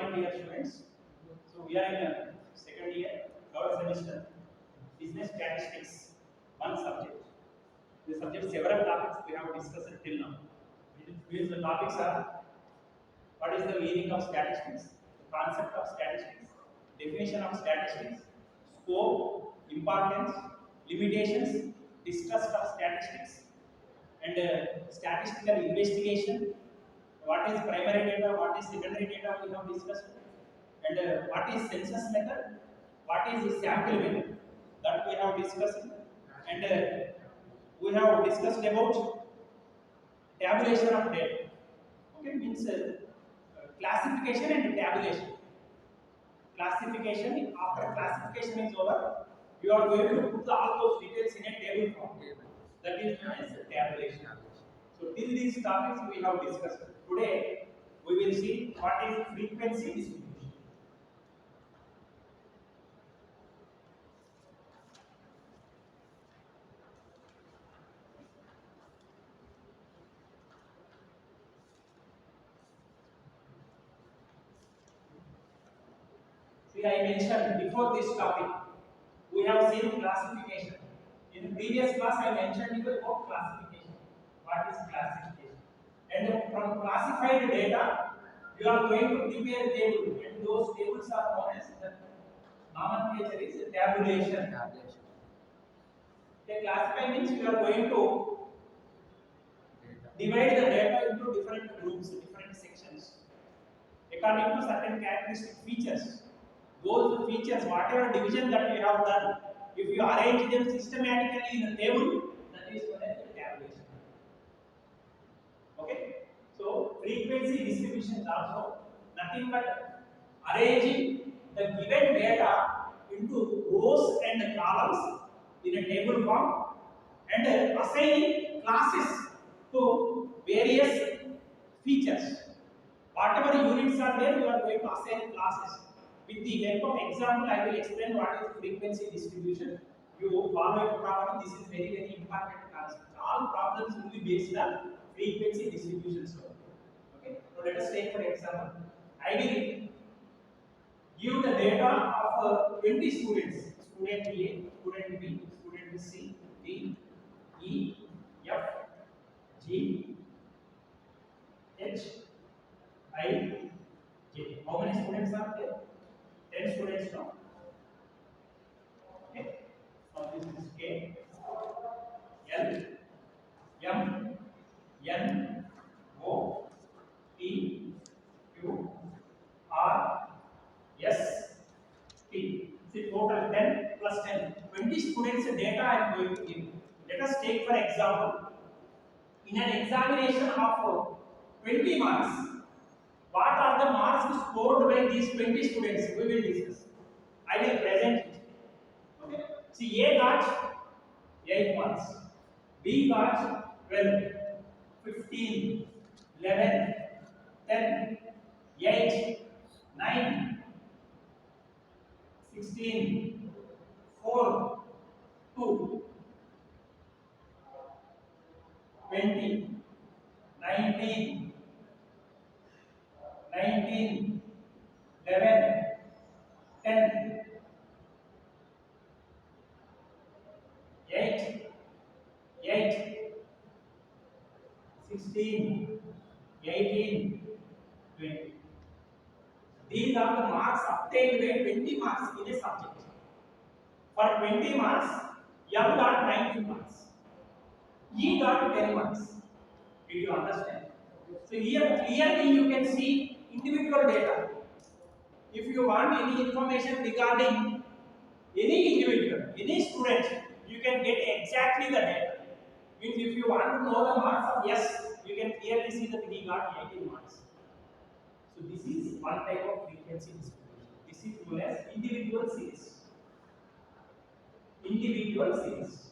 morning, dear students. So we are in second year, third semester, business statistics, one subject. The subject several topics we have discussed till now. These the topics are: what is the meaning of statistics, the concept of statistics, definition of statistics, scope, importance, limitations, distrust of statistics, and statistical investigation. What is primary data, what is secondary data we have discussed, and what is census method, what is the sample method that we have discussed, and we have discussed about tabulation of data. Okay, means classification and tabulation. Classification, after classification is over, you are going to put all those details in a table form. That is known as tabulation. So till these topics we have discussed. Today we will see what is frequency distribution. See, I mentioned before this topic, we have seen classification. In the previous class, I mentioned about classification. What is classification? And from classified data, you are going to prepare table, and those tables are known as the nomenclature is tabulation. The classify means you are going to divide the data into different groups, different sections, according to certain characteristic features. Those features, whatever division that you have done, if you arrange them systematically in a table, that is known as tabulation. Okay? So, frequency distribution is also nothing but arranging the given data into rows and columns in a table form and assigning classes to various features. Whatever units are there, you are going to assign classes. With the help of example, I will explain what is frequency distribution. You follow it properly. This is very, very important concept. All problems will be based on frequency distribution. Okay. So let us take for example. I will give the data of 20 students. Student A, student B, student C, D, E, F, G, H, I, J. How many students are there? 10 students now. Okay. Now this is K, L, M, N, O, P, Q, R, S, T. See, total 10 plus 10. 20 students data I am going to give. Let us take for example, in an examination of 20 marks, what are the marks scored by these 20 students? We will discuss. I will present it. Okay. See, A got 8 marks, B got 12, 15, 11, 10, 8, 9, 16, 4, 2, 20, 19, 19, 11, 10, 8, 8, 16, 18, 20. These are the marks obtained by 20 marks in a subject. For 20 marks, M got 19 marks. E got 10 marks. Did you understand? So here clearly you can see individual data. If you want any information regarding any individual, any student, you can get exactly the data. Means if you want to know the marks of S, you can clearly see that he got 18 marks. So this is one type of frequency distribution. This is known as individual series. Individual series.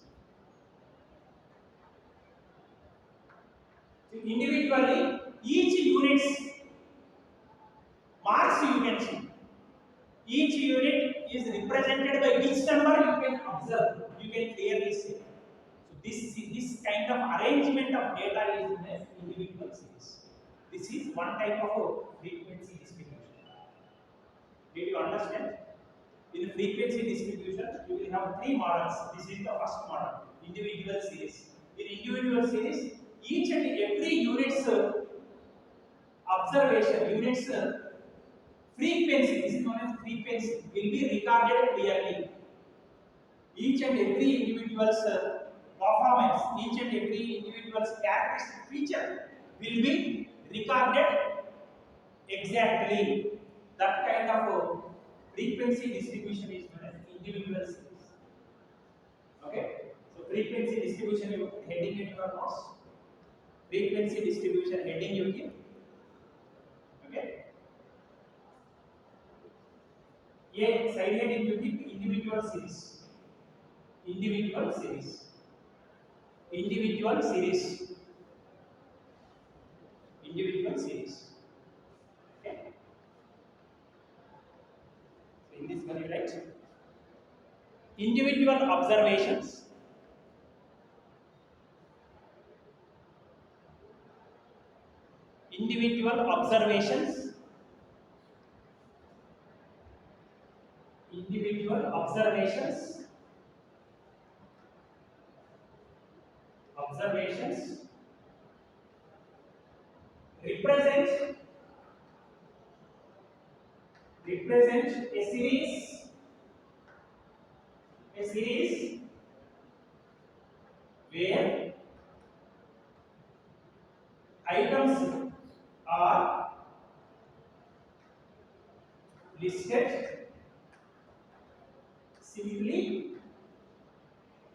So individually, each unit's marks you can see. Each unit is represented by which number you can observe. You can clearly see. So this kind of arrangement of data is known as individual series. This is one type of frequency distribution. understand? In frequency distribution, you will have three models. This is the first model, individual series. In individual series, each and every unit's observation, unit's frequency, this is known as frequency, will be recorded clearly. Each and every individual's performance, each and every individual's characteristic feature will be recorded exactly. That kind of frequency distribution is known as individual series. Okay, so frequency distribution you put heading in your notes. Frequency distribution heading you give. Okay, a side heading you give individual series. Individual series. Individual series. Individual series. Okay, so in this one you write individual observations. Individual observations. Individual observations. Observations represent a series where items are listed simply.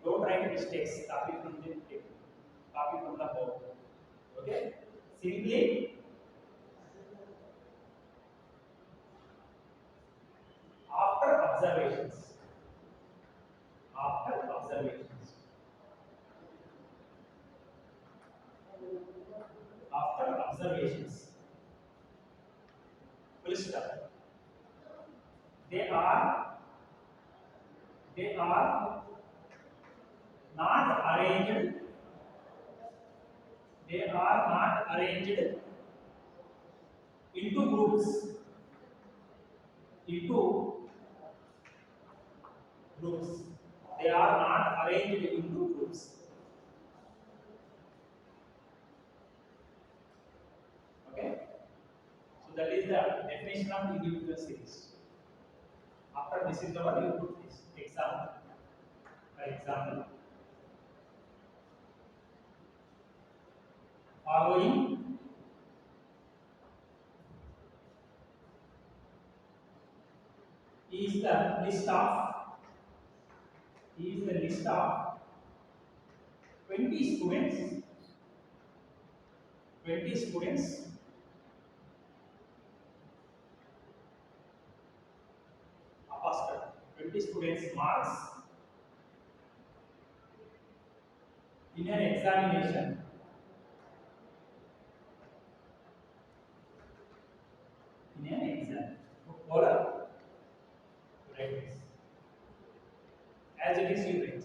Don't write mistakes. Copy from the table. Copy from the board. Okay. Simply after observations. After observations. After observations. Full stop. They are they are not arranged. They are not arranged into groups. Into groups. They are not arranged into groups. Okay. So that is the definition of individual series. After this is the one you put this example. For example, following is the list of 20 students. 20 students after 20 students marks in an examination. In an exam. Follow. Write this. As it is you write.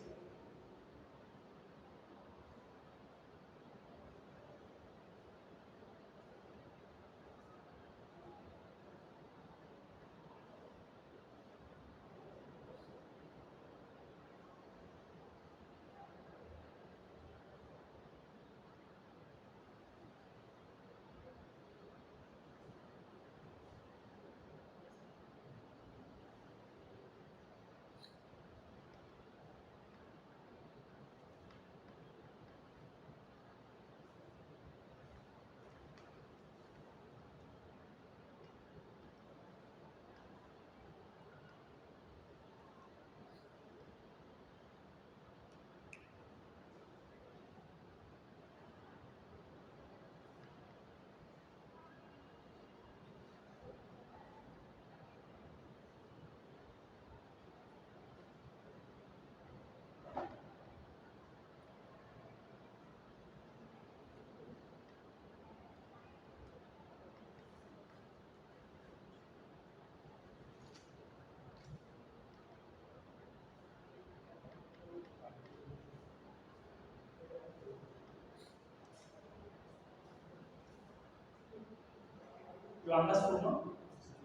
You understood no?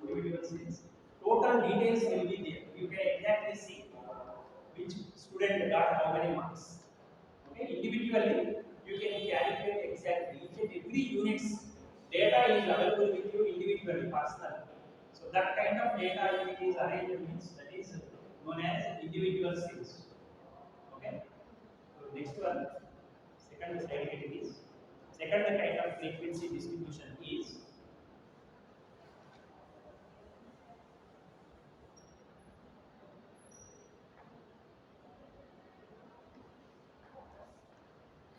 Individual series. total details will be there. You can exactly see which student got how many marks. Okay, individually you can calculate exactly each and every units data is available with you individually, personally. So that kind of data if it is arranged means that is known as individual series. Okay. So next one, second slide it is. Second kind of frequency distribution is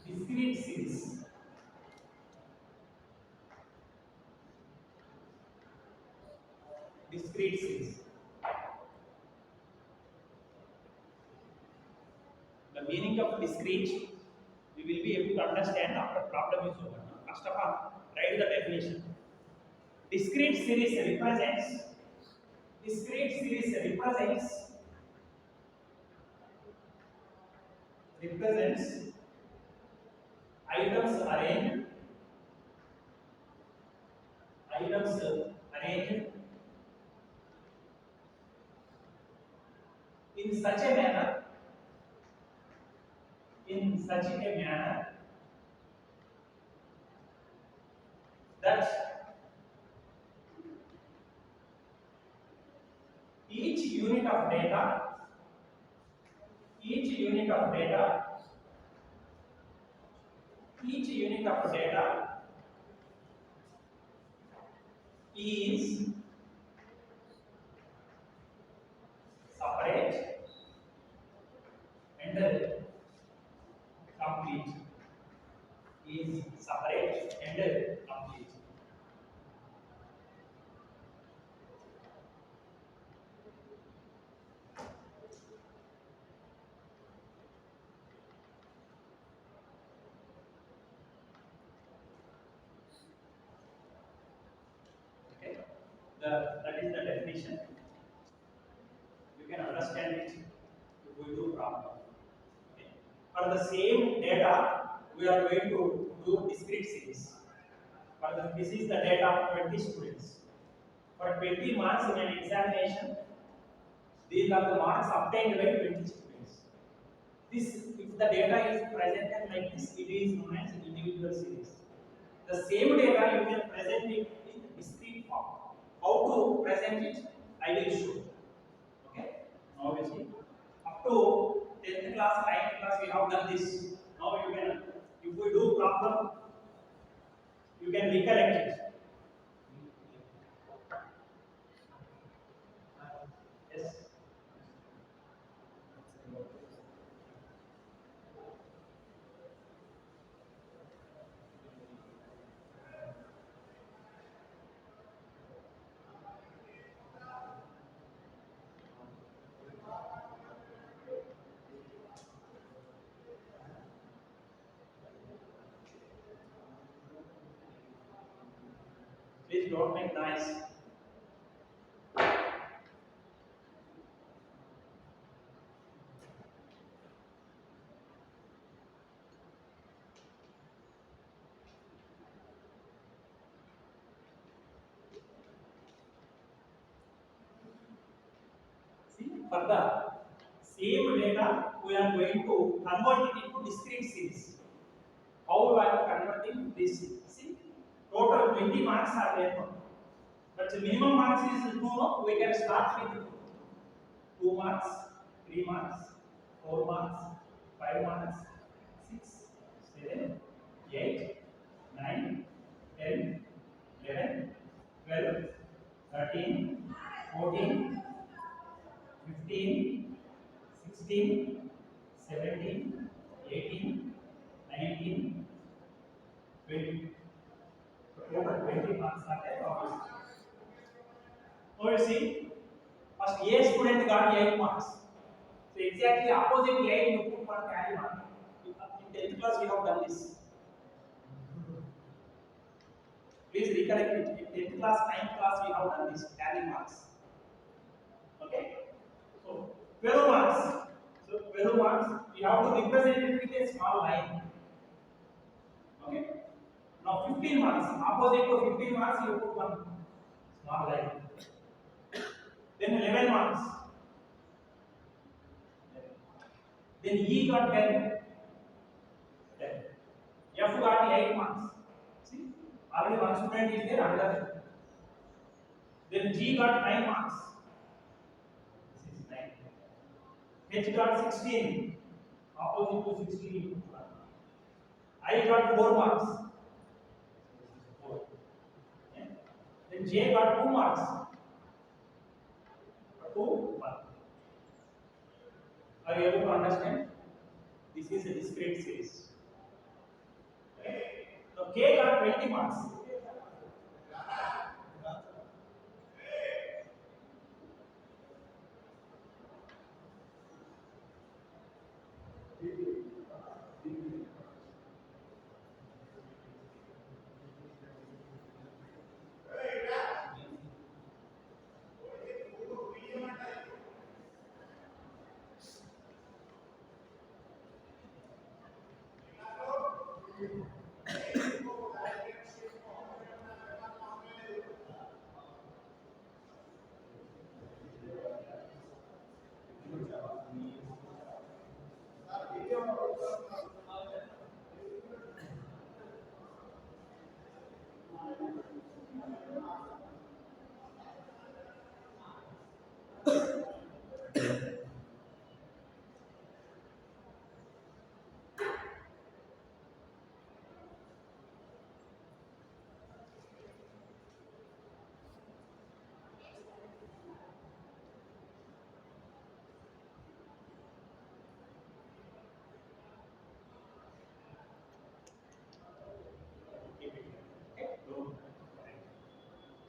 discrete series. Discrete series. The meaning of discrete, we will be able to understand after problem is over. First of all, write the definition. Discrete series represents items arranged in such a manner that each unit of data each unit of data each unit of data is separate and complete is separate and complete. Okay, that is the definition. You can understand it if we do problem. Okay. For the same data we are going to do discrete series. This is the data of 20 students. For 20 marks in an examination, these are the marks obtained by 20 students. This, if the data is presented like this, it is known as individual series. The same data you can present it in discrete form. How to present it, I will show. Okay. Now you see, up to 10th class, 9th class, we have done this. Now you can, if we do problem, you can recollect it. Yes. Please don't make noise. See, for the same data, we are going to convert it into discrete series. How we are converting this? See, total 20 marks are there. But the minimum marks is 2. No? We can start with 2 marks, 3 marks, 4 marks, 5 marks, 6, 7, 8, 9, 10, 11, 12, 13, 14, 15, 16, 17, 18, 19, 20. Total 20 marks are there. Now you see, first A student got 8 marks. So exactly opposite 8 you put for carry mark. In 10th class we have done this. Please recollect it. In 10th class, 9th class we have done this carry marks. Okay. So 12 marks. So 12 marks we have to represent it with a small line. Okay. Now 15 marks. Opposite to 15 marks you put one small line. Then 11 marks. Then E got 10. 10. F got 8 marks. See, already one student is there, another. Then G got 9 marks. This is 9. H got 16. Opposite to 16. I got 4 marks. 4. Yeah. Then J got 2 marks. 2, 1. Are you able to understand? This is a discrete series. Okay. So K got 20 marks. Okay.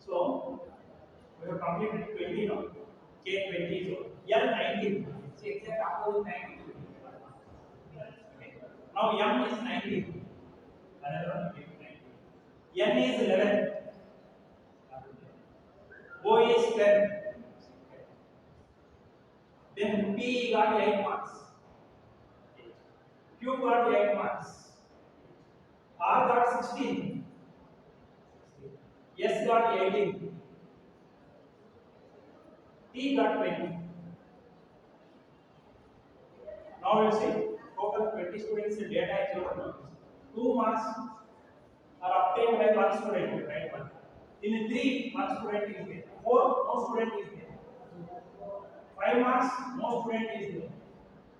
So we have completed 20 now. K 20 is over. L 19. See exact opposite 19. Okay. Now M is 19. Another one is 19. N is 11. O is 10. Then P got 8 marks. Q got 8 marks. R got 16. S got 18. T got 20. Now you see total 20 students in data is over. 2 marks are obtained by one student, right? One. In 3, one student is there. 4, no student is there. 5 marks, no student is there.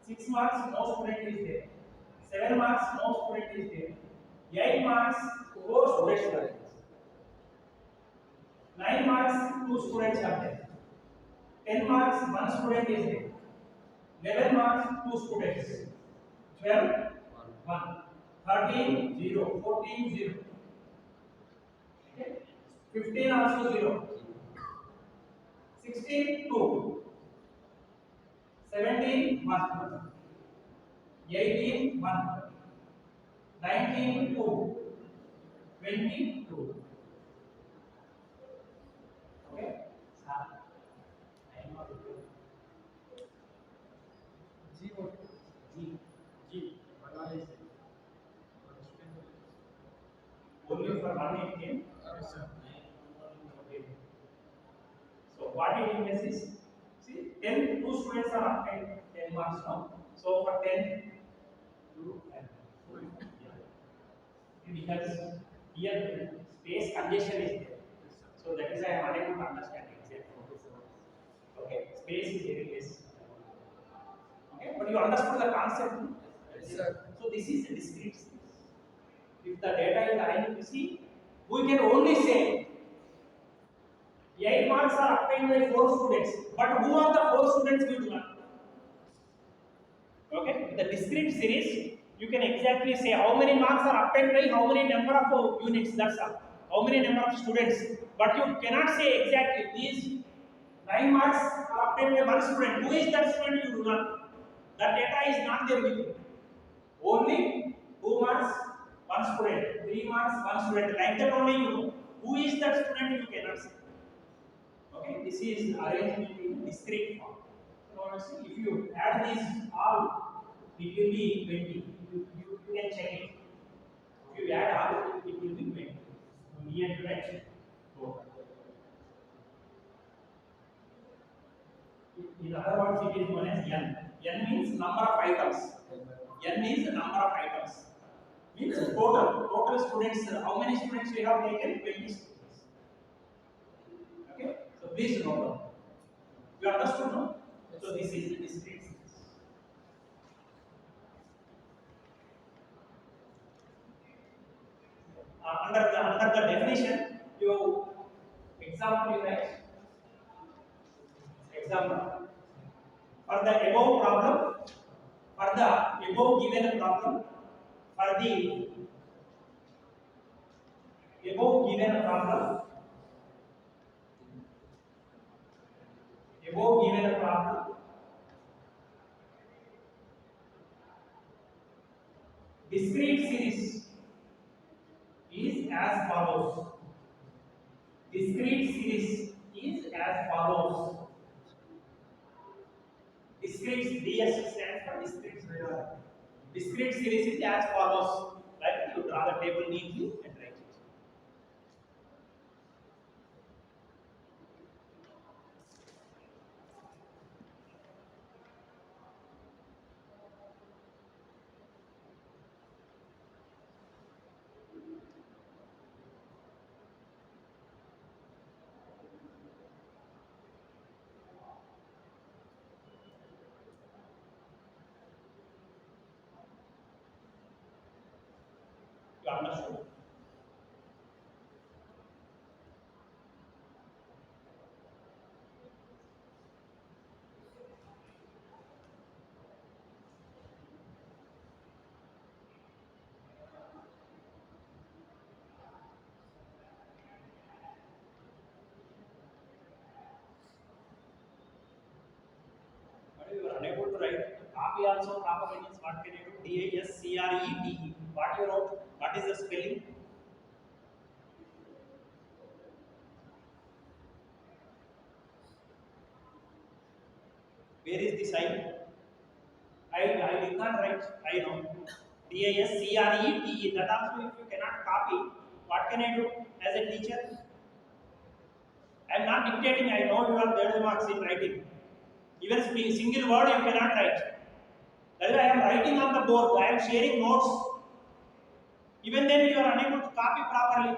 6 marks, no student is there. 7 marks, no student is there. 8 marks, 4 students are there. 9 marks, 2 students are there. 10 marks, 1 student is there. 11 marks, 2 students. 12, 1. 13, 0. 14, 0. Okay. 15 also 0. 16, 2. 17, 1. 18, 1. 19, 2. 20, 2. Okay. G what? G. G. Only for one it came. Yes, sir. Okay. So what it means is, see, 10 two students are obtained 10 marks now. So for 10, you and because here space congestion is there. So that is I am unable to understand exactly. Okay, space is very less. Okay, but you understood the concept. Yes, sir. So this is a discrete space. If the data is arranged, you see, we can only say 8 marks are obtained by 4 students. But who are the 4 students we do not? Okay, the discrete series, you can exactly say how many marks are obtained by how many number of units, that's all. How many number of students. But you cannot say exactly these 9 marks are obtained by 1 student. Who is that student? You do not. That data is not there with you. Only 2 marks, 1 student. 3 marks, 1 student. Like that only you know. Who is that student? You cannot say. Okay, this is arrangement in discrete form. So now if you add these all, it will be 20. You can check it. If you add all, it will be 20. Near to right. So, In other words, it is known as n. N means number of items. N is the number of items. Means total students. How many students we have taken? 20 students. Okay. So please note down. You understood, no? So this is the discrete series. Under the definition, you example you write. Example. For the above problem, for the above given problem, for the above given problem, above given problem, discrete series is as follows. Discrete series is as follows. Discrete DS stands for discrete. Discrete series is as follows. Right? You draw the table neatly and write it. You understood? But you are unable to write. Copy also proper means what can you do? DASCREDE. What you wrote? What is the spelling? Where is the sign? I did not write. I know. DASCREDE. That also if you cannot copy, what can I do as a teacher? I am not dictating. I know you are there marks in writing. Even single word you cannot write. That is why I am writing on the board. I am sharing notes. Even then you are unable to copy properly.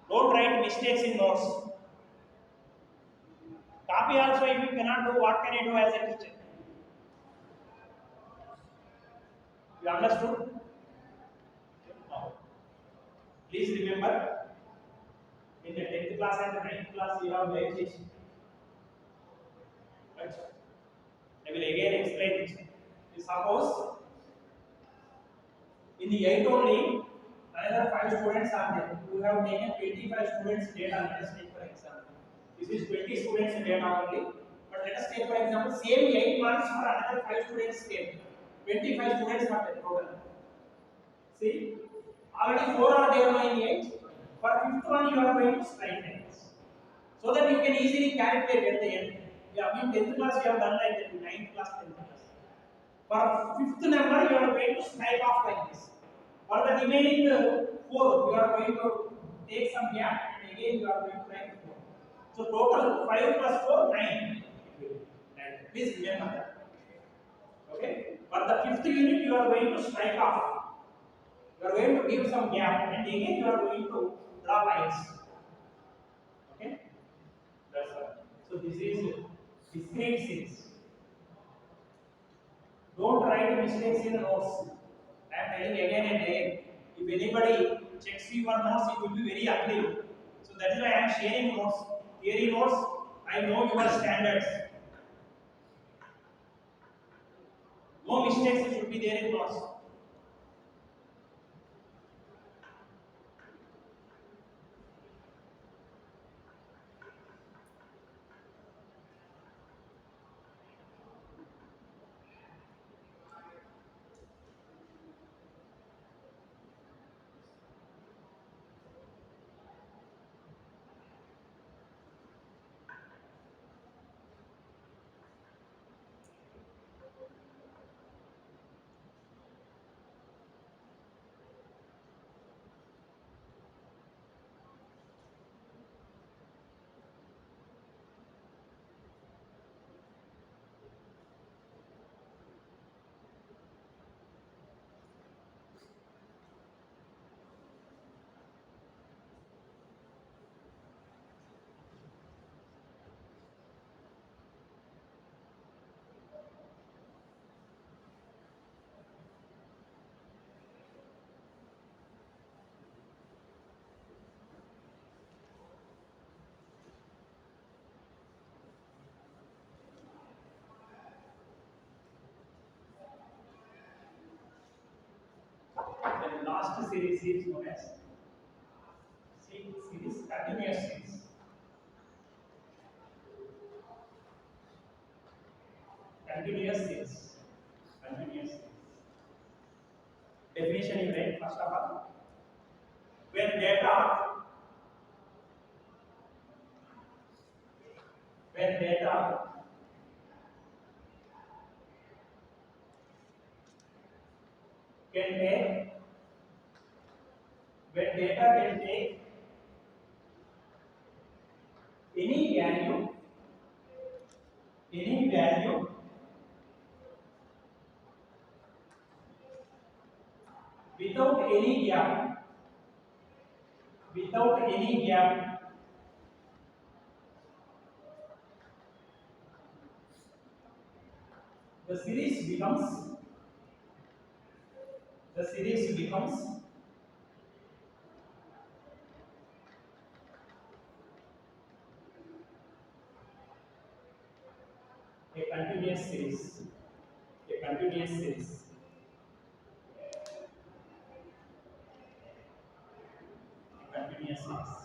Don't write mistakes in notes. Copy also if you cannot do, what can I do as a teacher? You understood? Now, please remember, in the 10th class and the 9th class you have learned this. Right? I will again explain it. Suppose in the 8 only, another 5 students are there. You have taken 25 students data. Let us take for example. This is 20 students data only. But let us take for example, same 8 marks for another 5 students came. 25 students are there total. See, already 4 are there in 8. For 5th one, you are going to straight lines. So that you can easily calculate at the end. Yeah, in 10th class, you have done like that, 9th class, 10th class. For 5th number, you are going to strike off like this. For the remaining 4, you are going to take some gap and again you are going to write 4. So total 5 plus 4, 9. Please remember that. Okay? For the 5th unit, you are going to strike off. You are going to give some gap and again you are going to draw lines. Okay? That's all. So this is discrete series. Don't write mistakes in the notes. I am telling again and again. If anybody checks your notes, it will be very ugly. So that is why I am sharing notes. Theory notes, I know your standards. No mistakes should be there in notes. last series is known as series, continuous series. Continuous series. Continuous series. Definition is right, first of all. When data can take when data can take any value without any gap, without any gap, the series becomes the series becomes a continuous series, a continuous series, a continuous series.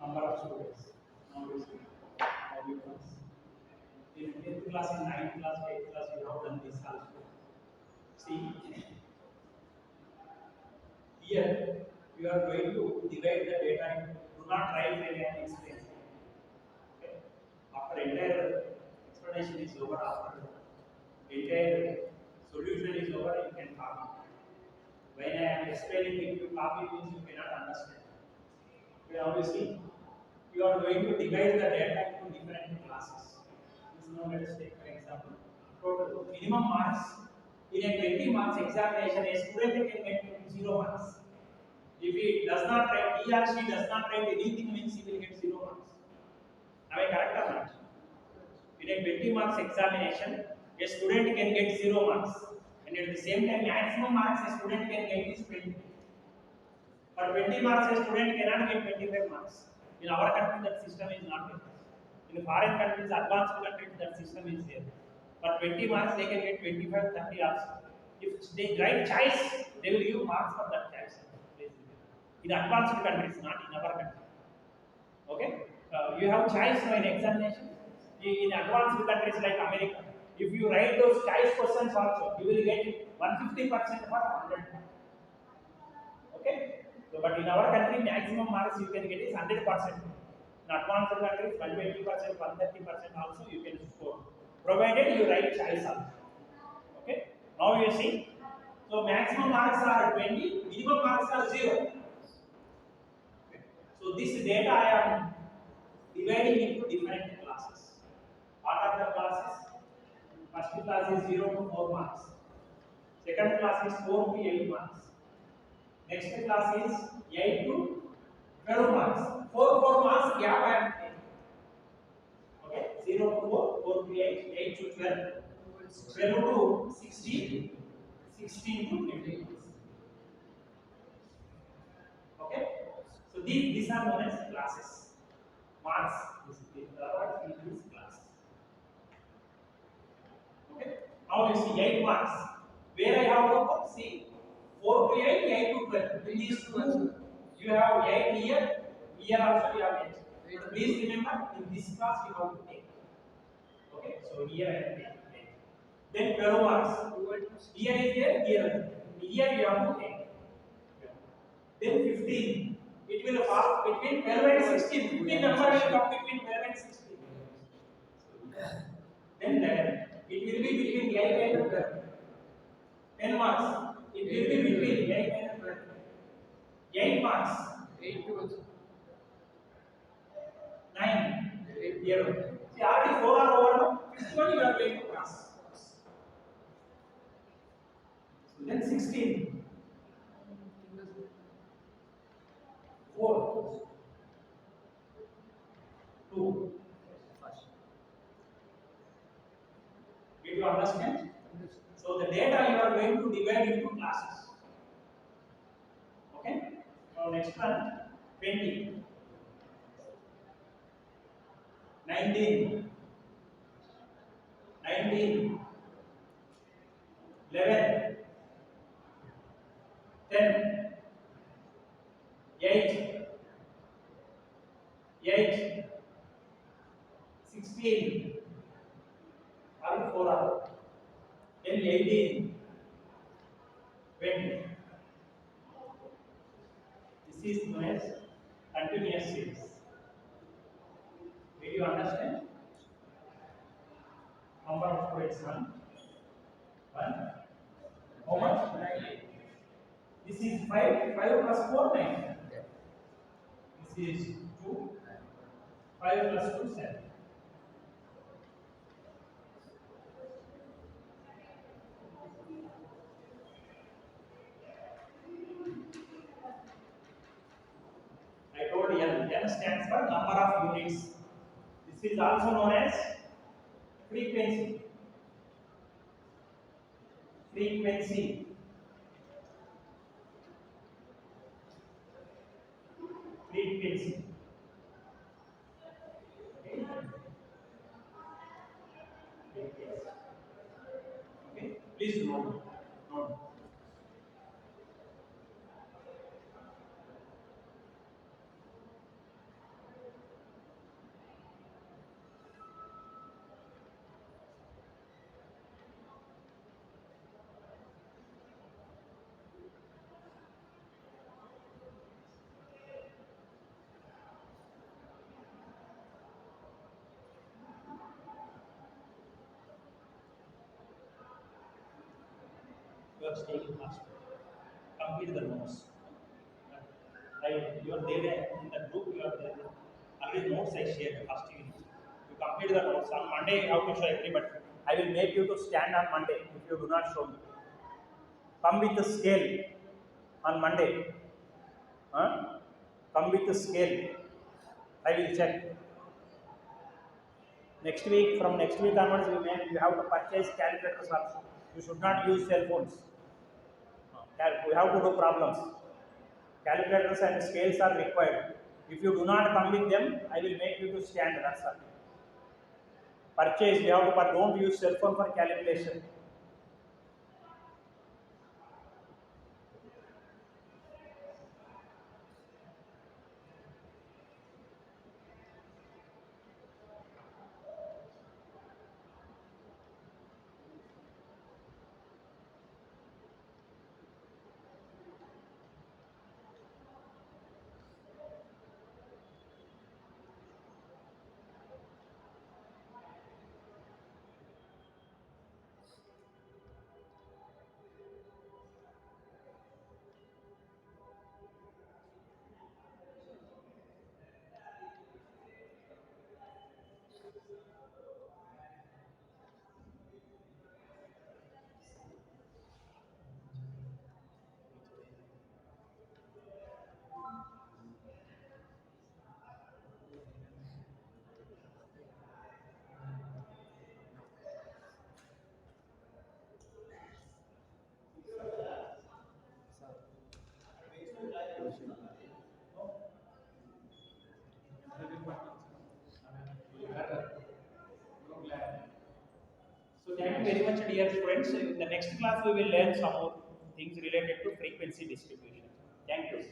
Number of students. Now you see how it works. In 10th class, in 9th class, 8th class, you have done this also. See, here you are going to divide the data into, do not write any and explain. Okay. After entire explanation is over, after entire solution is over, you can copy. When I am explaining, if you copy means you cannot understand. Okay, obviously, you are going to divide the data into different classes. Now let us take for example, total minimum marks in a 20 marks examination, a student can get 0 marks. If he does not write, he or she does not write anything, means he will get 0 marks. Am I correct or not? In a 20 marks examination, a student can get 0 marks, and at the same time, maximum marks a student can get is 20. For 20 marks, a student cannot get 25 marks. In our country, that system is not there. In foreign countries, advanced countries, that system is there. For 20 marks, they can get 25, 30 also. If they write choice, they will give marks for that choice. In advanced countries, not in our country. Okay? You have choice now in examination. In advanced countries like America, if you write those choice questions also, you will get 150% for 100. Okay? So, but in our country, maximum marks you can get is 100%. In advanced countries, 120%, 130% also you can score, provided you write choice also. Okay? Now you see, so maximum marks are 20, minimum marks are 0. Okay. So this data I am dividing into different classes. What are the classes? First class is 0 to 4 marks. Second class is 4 to 8 marks. Next class is 8 to 12 marks. 4 marks gap I am taking. Okay, 0 to 4, 4 to 8, 8 to 12, 12 to 16, 16 to 20. Okay, so these are known as classes. Marks, this is the word in this class. Okay, now you see 8 marks. Where I have to put, see, 4 to 8, 8 to 12. In these two, you have 8 here, here also you have 8. But please remember, in this class you have to take. Okay, so here I am taking 8. Then 12 marks. Here is there, here. Here you have to take. then 15. It will fall between 12 and 16. 15 number will come between 12 and 16. Then 11. It will be between 8 and 12. 10 marks. It will be between 8 and 12. 8 marks. 8 to 9. Here. See, already 4 are over now. Fifth one you are going to pass. Then 16. 4. 2. Did you understand? So the data you are going to divide into classes. Okay? Now next one, 20. 19. 19. 11. 10. 8. 8. 16. All 4 are. Then 18. 20. This is known as continuous series. Did you understand? Number of students 1. 1. How much? 9. This is 5. 5 plus 4, 9. This is 2. 5 plus 2, 7. I told you N stands for number of units. This is also known as frequency. Frequency. Frequency. Okay. Okay. Please note. Note. You are staying in master. Complete the notes. You are there in the group. You are there. Already notes I shared first unit. You complete the notes. On Monday you have to show everybody. I will make you to stand on Monday if you do not show me. Come with the scale on Monday. Huh? Come with the scale. I will check. Next week, from next week onwards, you have to purchase calculators also. You should not use cell phones. We have to do problems. Calculators and scales are required. If you do not come with them, I will make you to stand. That's all. Purchase. You have to, but don't use cell phone for calculation. So thank you very much, dear friends. In the next class, we will learn some more things related to frequency distribution. Thank you.